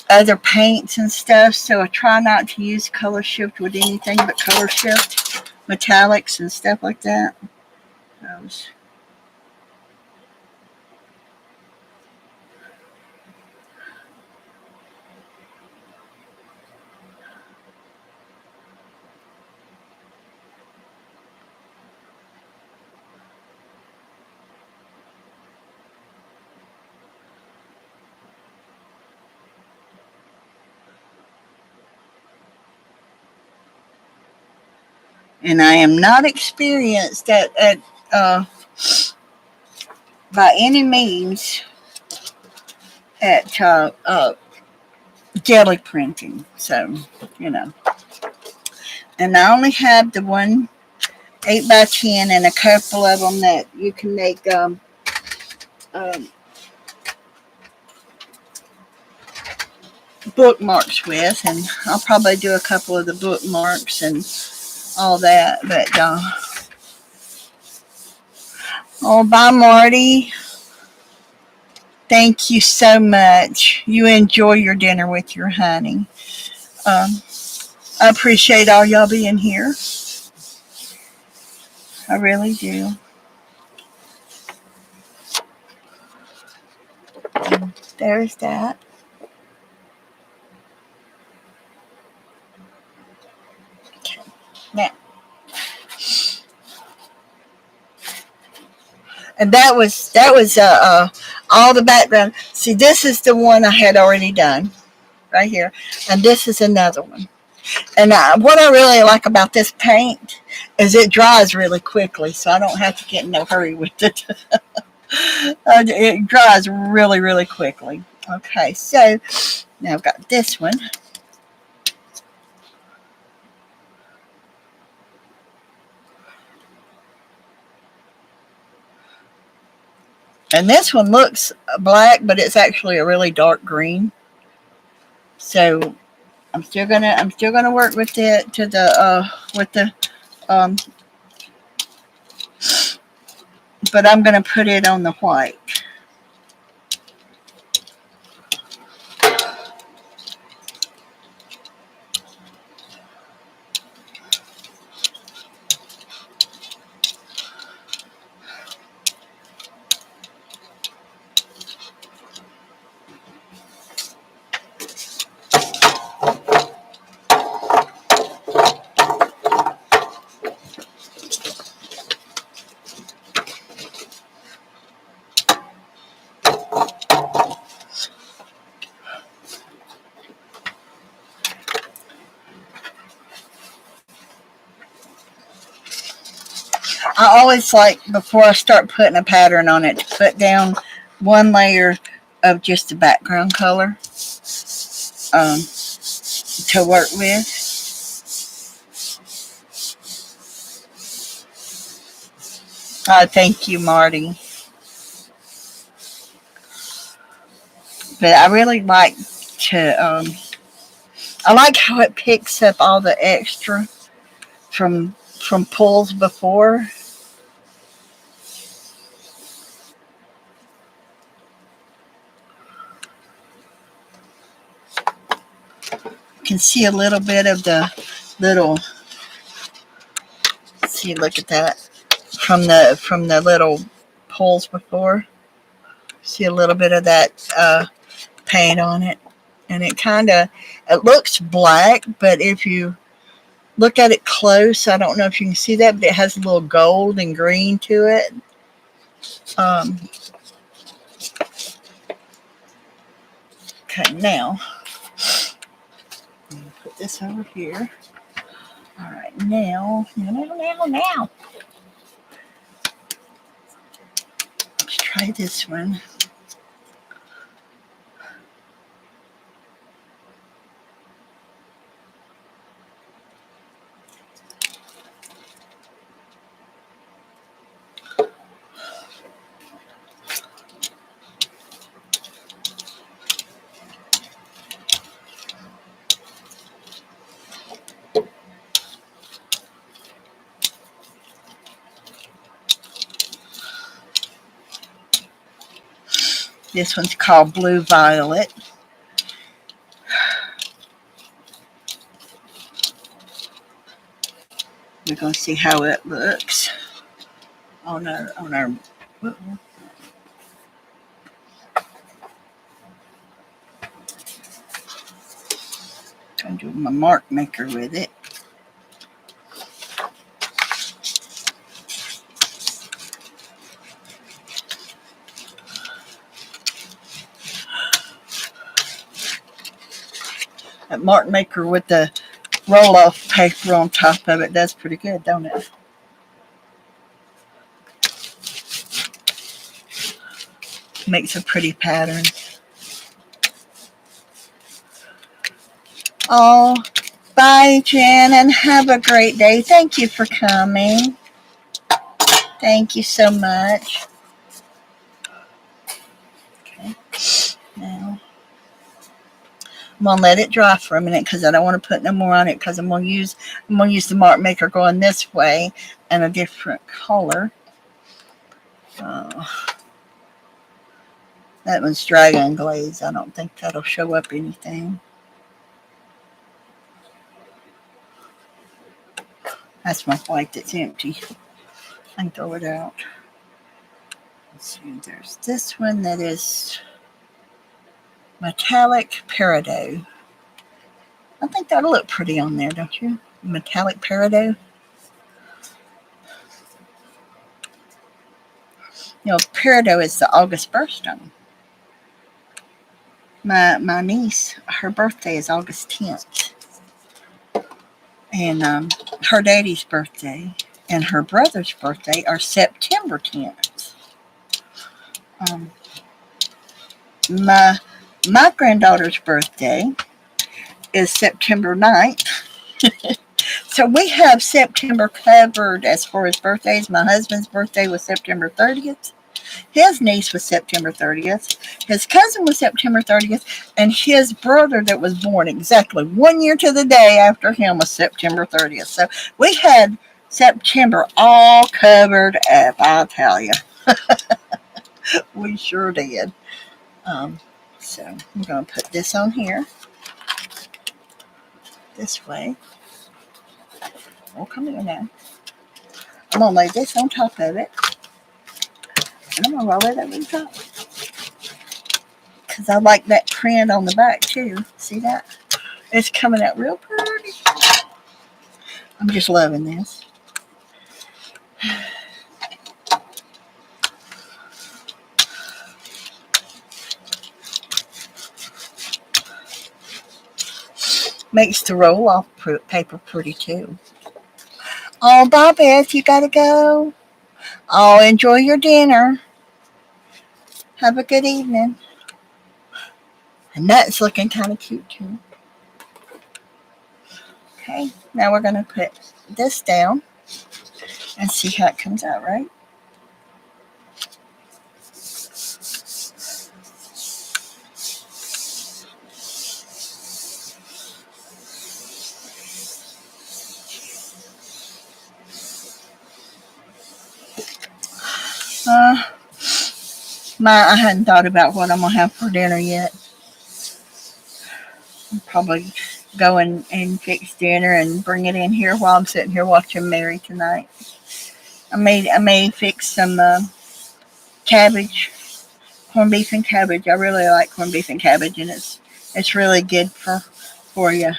other paints and stuff. So I try not to use color shift with anything but color shift, metallics and stuff like that. And I am not experienced at by any means at jelly printing. So, you know. And I only have the one 8x10 and a couple of them that you can make bookmarks with, and I'll probably do a couple of the bookmarks and all that. But oh, bye, Marty. Thank you so much. You enjoy your dinner with your honey. Um, I appreciate all y'all being here. I really do. There's that. Okay. Now, and that was all the background. See, this is the one I had already done right here, and this is another one. And what I really like about this paint is it dries really quickly, so I don't have to get in no hurry with it. It dries really, really quickly. Okay, so now I've got this one. And this one looks black, but it's actually a really dark green. So I'm still gonna work with it to the with the um, but I'm gonna put it on the white. I always like before I start putting a pattern on it to put down one layer of just the background color to work with. Thank you, Marty. But I really like to. I like how it picks up all the extra from pulls before. You can see a little bit of the little. See, look at that from the little pulls before. See a little bit of that paint on it, and it looks black, but if you look at it close, I don't know if you can see that, but it has a little gold and green to it. Um, okay, now put this over here. All right, now. Let's try this one. This one's called Blue Violet. We're going to see how it looks on our. I'm doing my mark maker with it. That mark maker with the roll-off paper on top of it does pretty good, don't it? Makes a pretty pattern. Oh, bye, Jen, and have a great day. Thank you for coming. Thank you so much. Okay. Now, I'm gonna let it dry for a minute because I don't want to put no more on it because I'm gonna use the mark maker going this way and a different color. Uh, that one's dragon glaze. I don't think that'll show up anything. That's my white that's empty. I can throw it out. Let's see, there's this one that is metallic peridot. I think that'll look pretty on there, don't you? Metallic peridot. You know, peridot is the August birthstone. My niece, her birthday is August 10th. And her daddy's birthday and her brother's birthday are September 10th. My granddaughter's birthday is September 9th. So we have September covered as far as birthdays. My husband's birthday was September 30th. His niece was September 30th. His cousin was September 30th. And his brother that was born exactly 1 year to the day after him was September 30th. So we had September all covered up, I'll tell you. We sure did. So I'm going to put this on here. This way. Oh, come here now. I'm going to lay this on top of it. And I'm going to roll it over the top. Because I like that print on the back too. See that? It's coming out real pretty. I'm just loving this. Makes the roll off paper pretty too. Oh, bye, Beth. You got to go. Oh, enjoy your dinner. Have a good evening. And that's looking kind of cute too. Okay, now we're going to put this down and see how it comes out, right? I hadn't thought about what I'm going to have for dinner yet. I'll probably go and fix dinner and bring it in here while I'm sitting here watching Mary tonight. I may fix some cabbage, corned beef and cabbage. I really like corned beef and cabbage, and it's really good for you.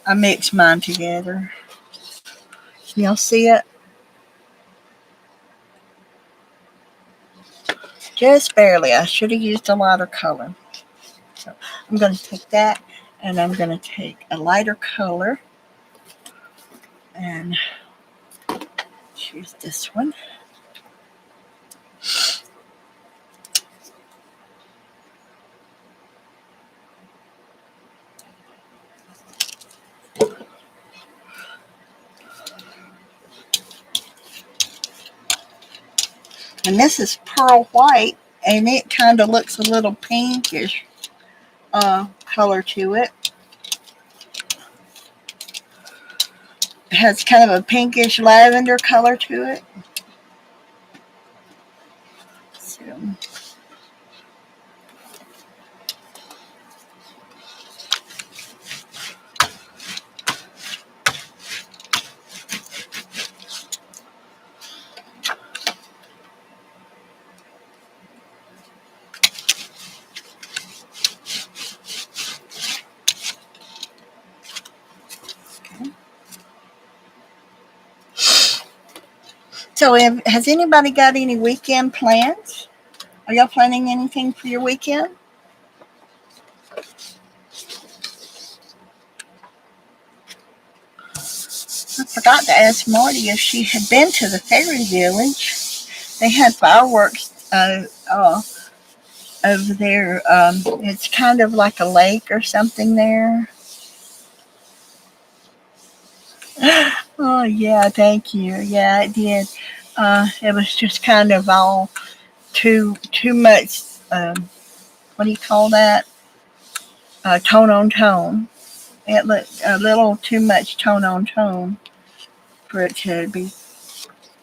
I mix mine together. Can y'all see it? Just barely. I should have used a lighter color. So I'm going to take that, and I'm going to take a lighter color and choose this one. And this is pearl white, and it kind of looks a little pinkish color to it. It has kind of a pinkish lavender color to it. So, So has anybody got any weekend plans? Are y'all planning anything for your weekend? I forgot to ask Marty if she had been to the Fairy Village. They had fireworks over there. It's kind of like a lake or something there. Oh, yeah, thank you. Yeah, it did. It was just kind of all too much, what do you call that? tone on tone. It looked a little too much tone on tone for it to be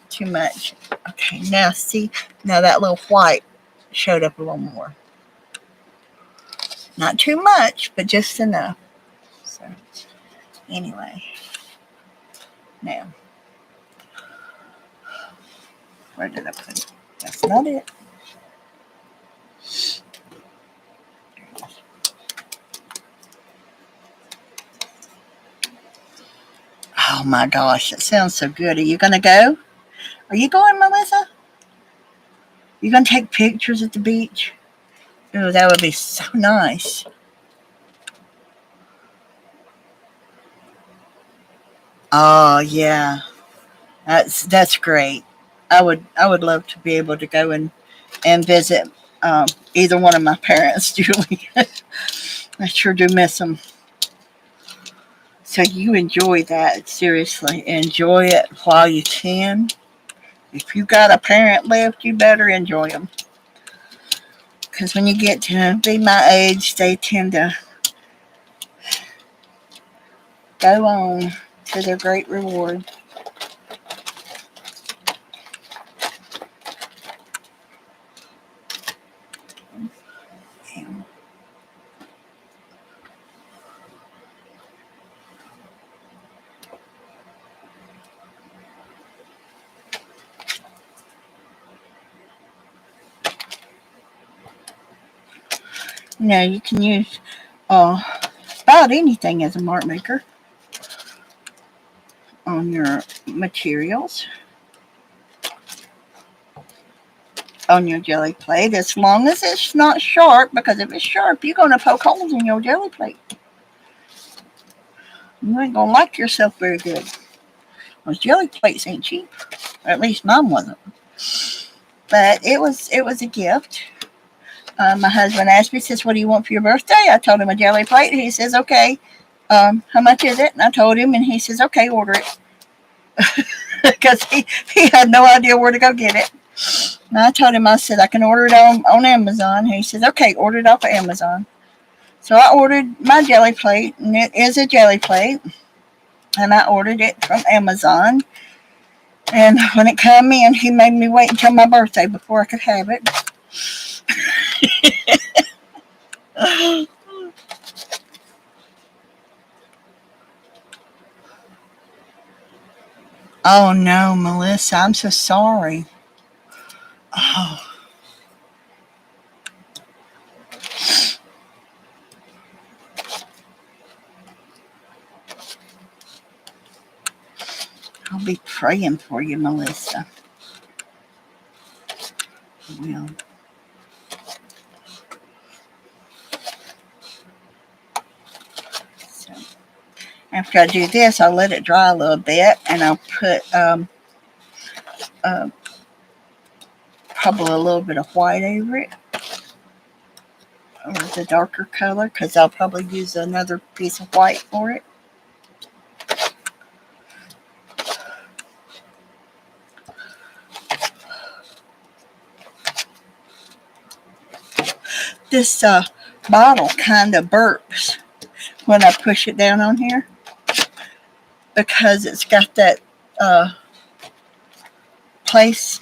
too much. Okay, now see, now that little white showed up a little more. Not too much, but just enough. So, anyway, now, where did I put it? That's not it. Oh my gosh, it sounds so good. Are you going to go? Are you going, Melissa? You going to take pictures at the beach? Oh, that would be so nice. Oh yeah, that's great. I would love to be able to go and visit either one of my parents, Julie. I sure do miss them. So you enjoy that, seriously. Enjoy it while you can. If you got a parent left, you better enjoy them. Because when you get to be my age, they tend to go on to their great reward. Now you can use about anything as a mark maker on your materials, on your jelly plate, as long as it's not sharp, because if it's sharp, you're going to poke holes in your jelly plate. You ain't going to like yourself very good. Those jelly plates ain't cheap, or at least mine wasn't. But it was a gift. My husband asked me, he says, "What do you want for your birthday?" I told him a jelly plate. He says, "Okay, how much is it?" And I told him, and he says, "Okay, order it," because he had no idea where to go get it. And I told him, I said, "I can order it on Amazon." He says, "Okay, order it off of Amazon." So I ordered my jelly plate, and it is a jelly plate, and I ordered it from Amazon. And when it came in, he made me wait until my birthday before I could have it. Oh no, Melissa, I'm so sorry. Oh, I'll be praying for you, Melissa. Well, so after I do this, I'll let it dry a little bit, and I'll put uh, probably a little bit of white over it, or the darker color, because I'll probably use another piece of white for it. This bottle kind of burps when I push it down on here, because it's got that place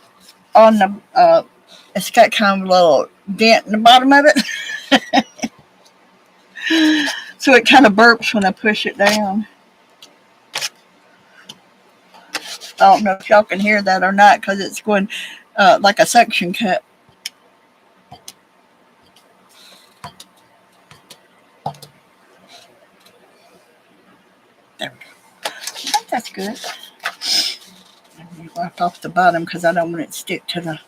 on the it's got kind of a little dent in the bottom of it. So it kind of burps when I push it down. I don't know if y'all can hear that or not, because it's going like a suction cup. There we go. I think that's good. Let me wipe off the bottom, because I don't want it to stick to the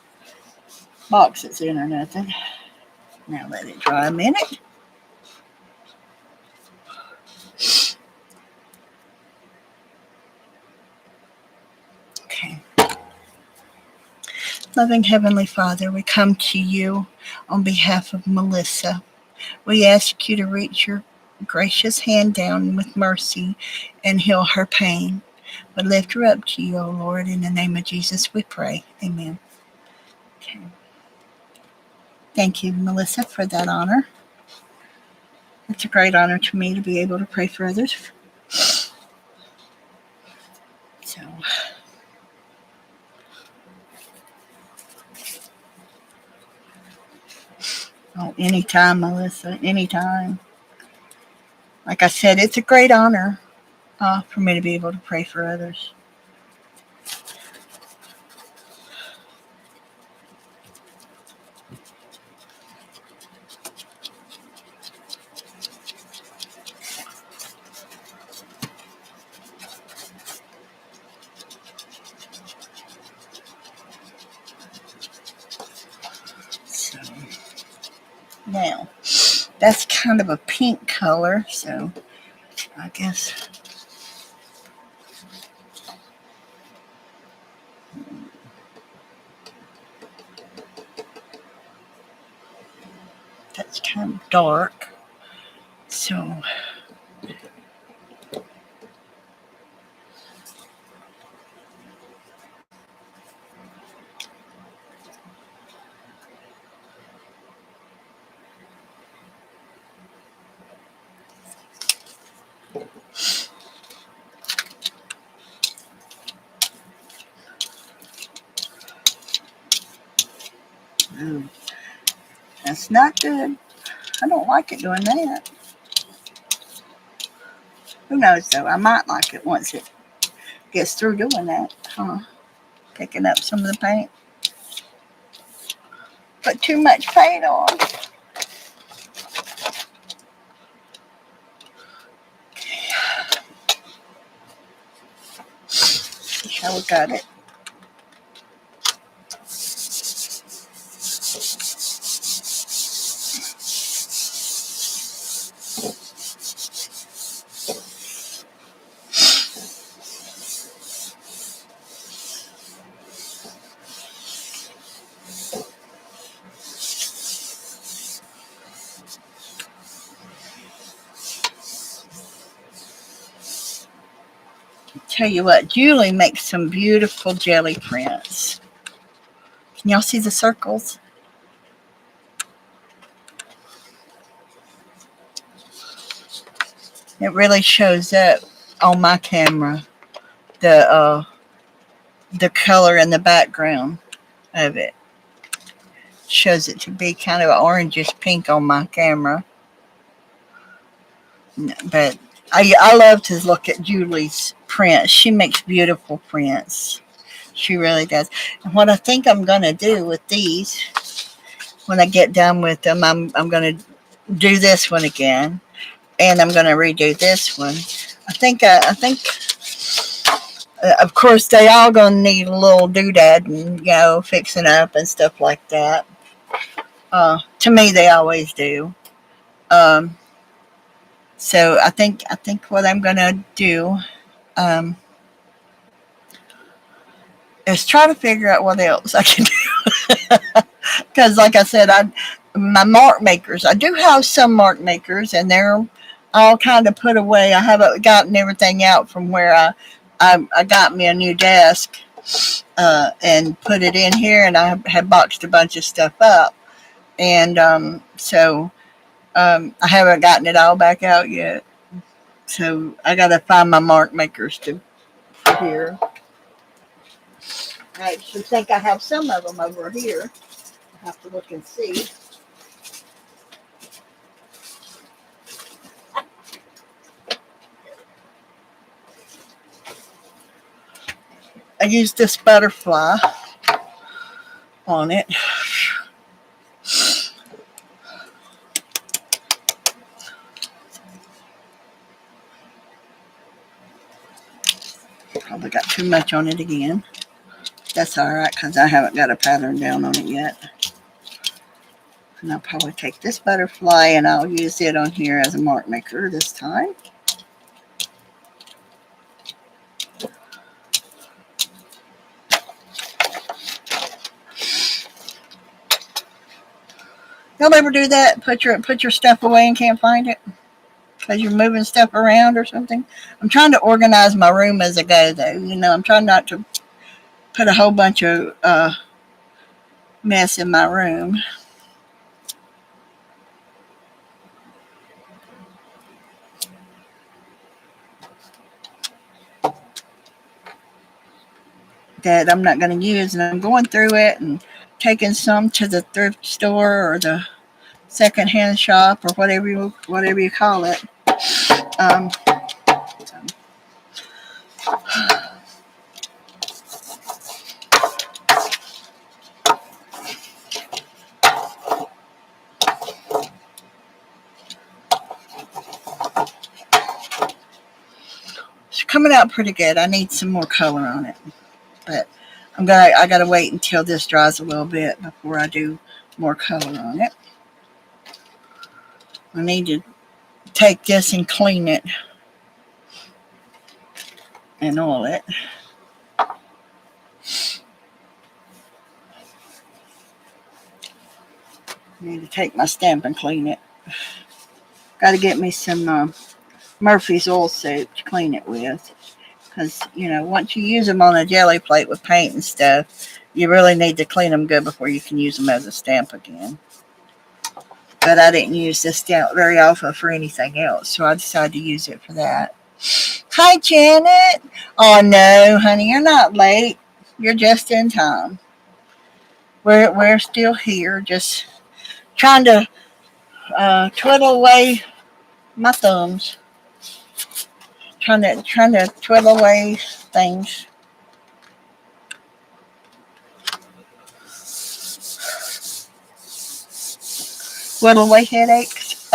box it's in or nothing. Now let it dry a minute. Okay. Loving Heavenly Father, we come to you on behalf of Melissa. We ask you to reach your gracious hand down with mercy and heal her pain. We lift her up to you, O Lord. In the name of Jesus we pray. Amen. Okay. Thank you, Melissa, for that honor. It's a great honor to me to be able to pray for others. So, oh, anytime, Melissa, anytime. Like I said, it's a great honor for me to be able to pray for others. So, now, that's kind of a pink color, so I guess that's kind of dark. So, ooh, that's not good. I don't like it doing that. Who knows though? I might like it once it gets through doing that. Picking up some of the paint. Put too much paint on. See how we got it. Tell you what, Julie makes some beautiful jelly prints. Can y'all see the circles? It really shows up on my camera, the color in the background of it. Shows it to be kind of orangish pink on my camera. But I love to look at Julie's prints. She makes beautiful prints. She really does. And what I think I'm going to do with these, when I get done with them, I'm going to do this one again. And I'm going to redo this one. I think of course, they all going to need a little doodad and, fixing up and stuff like that. To me, they always do. Um, so I think what I'm going to do is try to figure out what else I can do. Because, like I said, my mark makers, I do have some mark makers, and they're all kind of put away. I haven't gotten everything out from where I got me a new desk and put it in here, and I have boxed a bunch of stuff up. And I haven't gotten it all back out yet. So I got to find my mark makers to here. I actually think I have some of them over here. I have to look and see. I used this butterfly on it. Probably got too much on it again. That's all right, because I haven't got a pattern down on it yet. And I'll probably take this butterfly and I'll use it on here as a mark maker this time. Y'all ever do that? Put your stuff away and can't find it because you're moving stuff around or something? I'm trying to organize my room as I go, though. I'm trying not to put a whole bunch of mess in my room. that I'm not going to use, and I'm going through it and taking some to the thrift store or the secondhand shop or whatever you call it. Um, it's coming out pretty good. I need some more color on it, but I gotta wait until this dries a little bit before I do more color on it. I need to take this and clean it and oil it. I need to take my stamp and clean it. Got to get me some Murphy's oil soap to clean it with. Because, once you use them on a jelly plate with paint and stuff, you really need to clean them good before you can use them as a stamp again. But I didn't use this stamp very often for anything else, so I decided to use it for that. Hi, Janet. Oh, no, honey, you're not late. You're just in time. We're still here, just trying to twiddle away my thumbs. Trying to twiddle away things. Twiddle away headaches.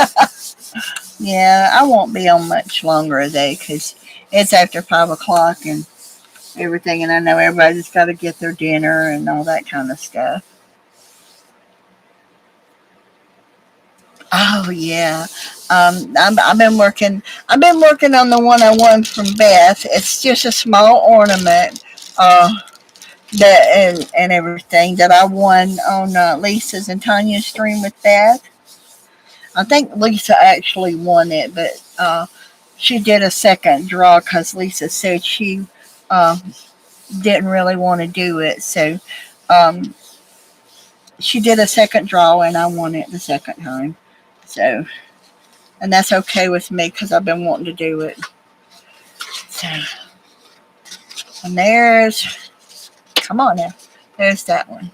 Yeah, I won't be on much longer today because it's after 5 o'clock and everything, and I know everybody's got to get their dinner and all that kind of stuff. Oh yeah, I've been working. I've been working on the one I won from BETH. It's just a small ornament, and everything that I won on Lisa's and Tanya's stream with BETH. I think Lisa actually won it, but she did a second draw because Lisa said she uh, didn't really want to do it, so um, she did a second draw, and I won it the second time. So. And that's okay with me because I've been wanting to do it. So, and come on now, there's that one.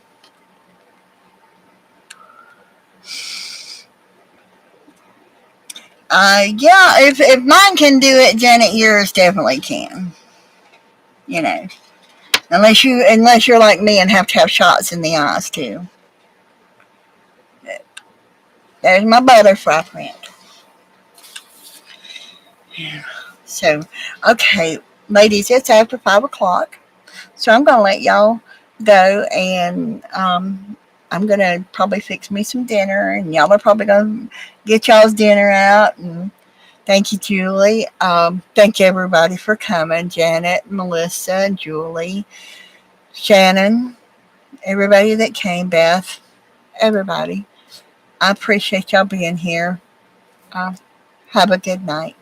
Yeah, if mine can do it, Janet, yours definitely can. Unless you're like me and have to have shots in the eyes too. There's my butterfly print. Yeah. So, okay, ladies, it's after 5 o'clock. So I'm going to let y'all go, and I'm going to probably fix me some dinner, and y'all are probably going to get y'all's dinner out. And thank you, Julie. Thank you, everybody, for coming. Janet, Melissa, Julie, Shannon, everybody that came, Beth, everybody. I appreciate y'all being here. Have a good night.